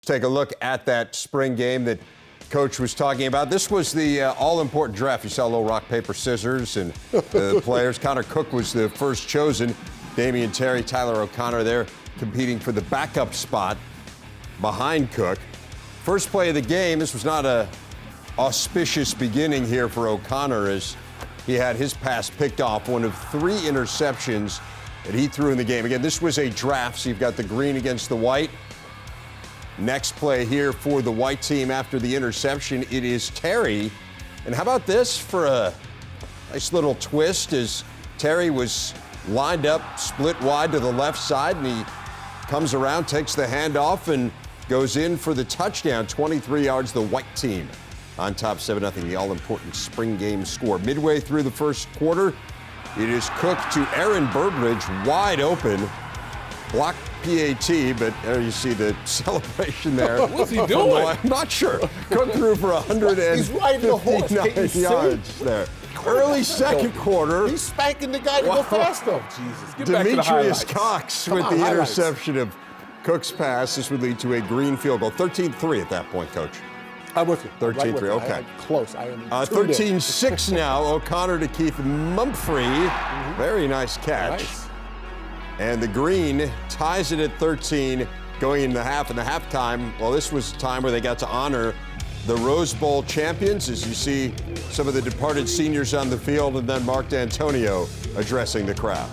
Take a look at that spring game that Coach was talking about. This was the all-important draft. You saw a little rock, paper, scissors, and the players. Connor Cook was the first chosen. Damian Terry, Tyler O'Connor there competing for the backup spot behind Cook. First play of the game, this was not a auspicious beginning here for O'Connor as he had his pass picked off, one of 3 interceptions that he threw in the game. Again, this was a draft, so you've got the green against the white. Next play here for the white team after the interception, it is Terry. And how about this for a nice little twist as Terry was lined up, split wide to the left side, and he comes around, takes the handoff, and goes in for the touchdown. 23 yards, the white team on top 7-0, the all-important spring game score. Midway through the first quarter, it is Cook to Aaron Burbridge, wide open. Block PAT, but there you see the celebration there. What's he doing? I'm not sure. Cook threw for 159 yards there. Early second quarter. He's spanking the guy to go faster. Jesus. Get back to the Demetrius highlights. Cox with the interception of Cook's pass. This would lead to a green field goal. 13-3 at that point, Coach. I'm with you. 13-3, okay. Close. I am 13-6 now. O'Connor to Keith Mumphrey. Very nice catch. Nice. And the green ties it at 13 going into the half. And the halftime, well, this was a time where they got to honor the Rose Bowl champions, as you see some of the departed seniors on the field, and then Mark D'Antonio addressing the crowd.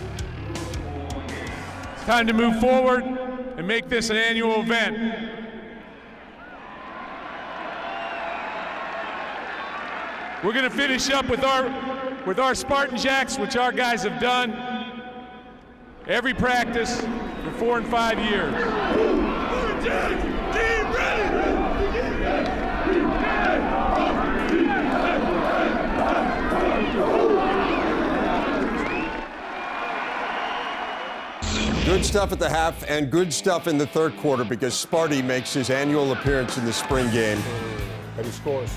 It's time to move forward and make this an annual event. We're going to finish up with our Spartan Jacks, which our guys have done every practice for 4 and 5 years. Good stuff at the half and good stuff in the third quarter because Sparty makes his annual appearance in the spring game. And he scores.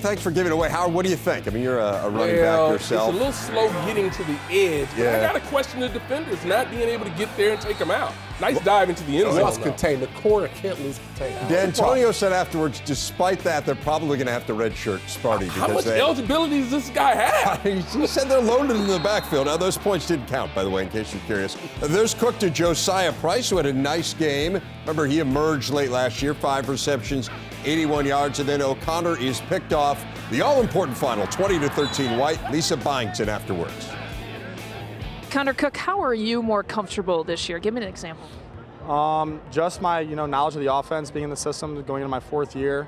Thanks for giving it away. Howard, what do you think? I mean, you're a running back yourself. It's a little slow getting to the edge, but Yeah. I got to question the defenders not being able to get there and take him out. Nice dive into the end zone. Lost contain. The corner can't lose contain. D'Antonio said afterwards, despite that, they're probably going to have to redshirt Sparty. How much eligibility does this guy have? He said they're loaded in the backfield. Now, those points didn't count, by the way, in case you're curious. There's Cook to Josiah Price, who had a nice game. Remember, he emerged late last year, 5 receptions, 81 yards, and then O'Connor is picked off. The all-important final, 20-13 white. Lisa Byington afterwards. Connor Cook, how are you more comfortable this year? Give me an example. Just my, knowledge of the offense, being in the system, going into my 4th year.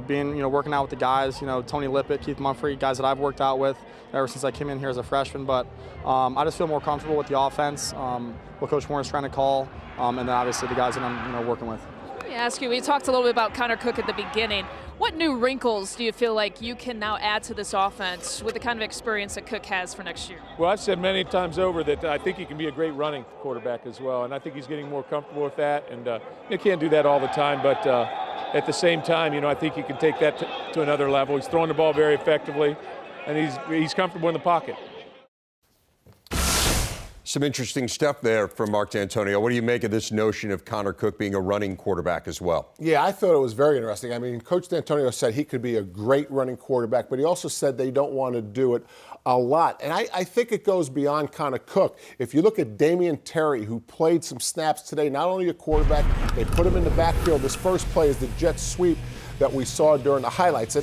Being, working out with the guys, Tony Lippett, Keith Mumphrey, guys that I've worked out with ever since I came in here as a freshman. But I just feel more comfortable with the offense, what Coach Warren's trying to call, and then obviously the guys that I'm, working with. Let me ask you, we talked a little bit about Connor Cook at the beginning. What new wrinkles do you feel like you can now add to this offense with the kind of experience that Cook has for next year? Well, I've said many times over that I think he can be a great running quarterback as well, and I think he's getting more comfortable with that. And you can't do that all the time, but at the same time, I think he can take that to another level. He's throwing the ball very effectively, and he's comfortable in the pocket. Some interesting stuff there from Mark D'Antonio. What do you make of this notion of Connor Cook being a running quarterback as well? Yeah, I thought it was very interesting. I mean, Coach D'Antonio said he could be a great running quarterback, but he also said they don't want to do it a lot. And I think it goes beyond Connor Cook. If you look at Damian Terry, who played some snaps today, not only a quarterback, they put him in the backfield. This first play is the jet sweep that we saw during the highlights.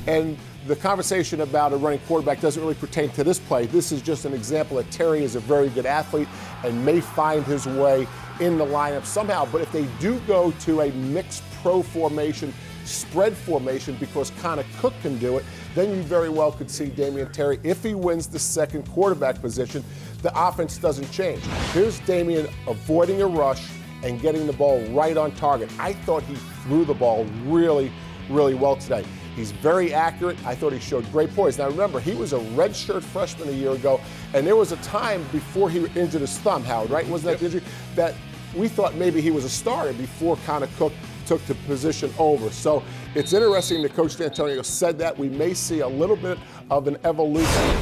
And the conversation about a running quarterback doesn't really pertain to this play. This is just an example that Terry is a very good athlete and may find his way in the lineup somehow. But if they do go to a mixed pro formation, spread formation, because Connor Cook can do it, then you very well could see Damian Terry, if he wins the second quarterback position, the offense doesn't change. Here's Damian avoiding a rush and getting the ball right on target. I thought he threw the ball really, really well today. He's very accurate. I thought he showed great poise. Now remember, he was a redshirt freshman a year ago, and there was a time before he injured his thumb, Howard, right? Wasn't that the injury? That we thought maybe he was a starter before Connor Cook took the position over. So it's interesting that Coach D'Antonio said that. We may see a little bit of an evolution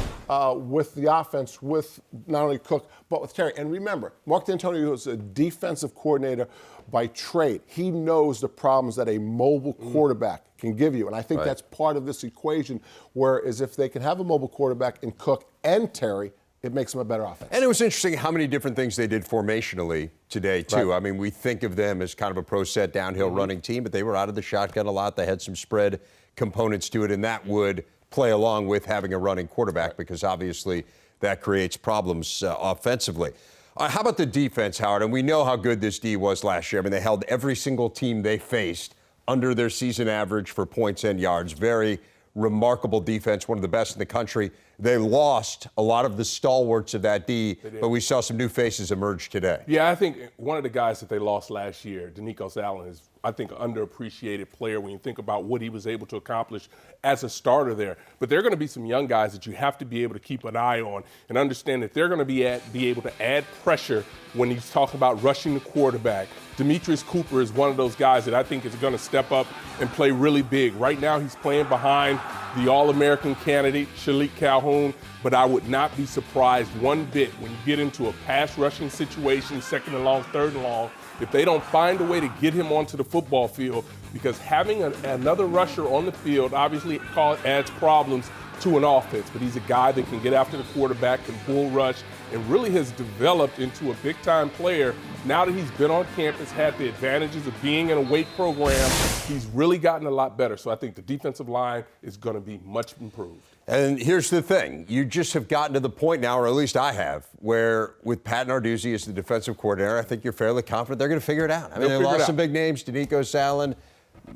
with the offense, with not only Cook, but with Terry. And remember, Mark D'Antonio is a defensive coordinator by trade. He knows the problems that a mobile quarterback can give you. And I think that's part of this equation, whereas if they can have a mobile quarterback in Cook and Terry, it makes them a better offense. And it was interesting how many different things they did formationally today, too. Right. I mean, we think of them as kind of a pro set downhill running team, but they were out of the shotgun a lot. They had some spread components to it, and that would play along with having a running quarterback because obviously that creates problems offensively. How about the defense, Howard? And we know how good this D was last year. I mean, they held every single team they faced under their season average for points and yards. Very remarkable defense, one of the best in the country. They lost a lot of the stalwarts of that D, but we saw some new faces emerge today. Yeah, I think one of the guys that they lost last year, Danico Allen, is, I think, an underappreciated player when you think about what he was able to accomplish as a starter there. But there are going to be some young guys that you have to be able to keep an eye on and understand that they're going to be able to add pressure when he's talking about rushing the quarterback. Demetrius Cooper is one of those guys that I think is going to step up and play really big. Right now he's playing behind the All-American candidate, Shalik Calhoun, but I would not be surprised one bit when you get into a pass rushing situation, second and long, third and long, if they don't find a way to get him onto the football field, because having another rusher on the field obviously adds problems to an offense, but he's a guy that can get after the quarterback, can bull rush, and really has developed into a big-time player. Now that he's been on campus, had the advantages of being in a weight program, he's really gotten a lot better. So I think the defensive line is going to be much improved. And here's the thing. You just have gotten to the point now, or at least I have, where with Pat Narduzzi as the defensive coordinator, I think you're fairly confident they're going to figure it out. I mean, they lost some big names, Danico Allen,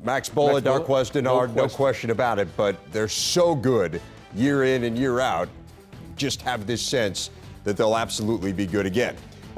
Max Bola, Darquez Denard, no question about it, but they're so good year in and year out. Just have this sense that they'll absolutely be good again.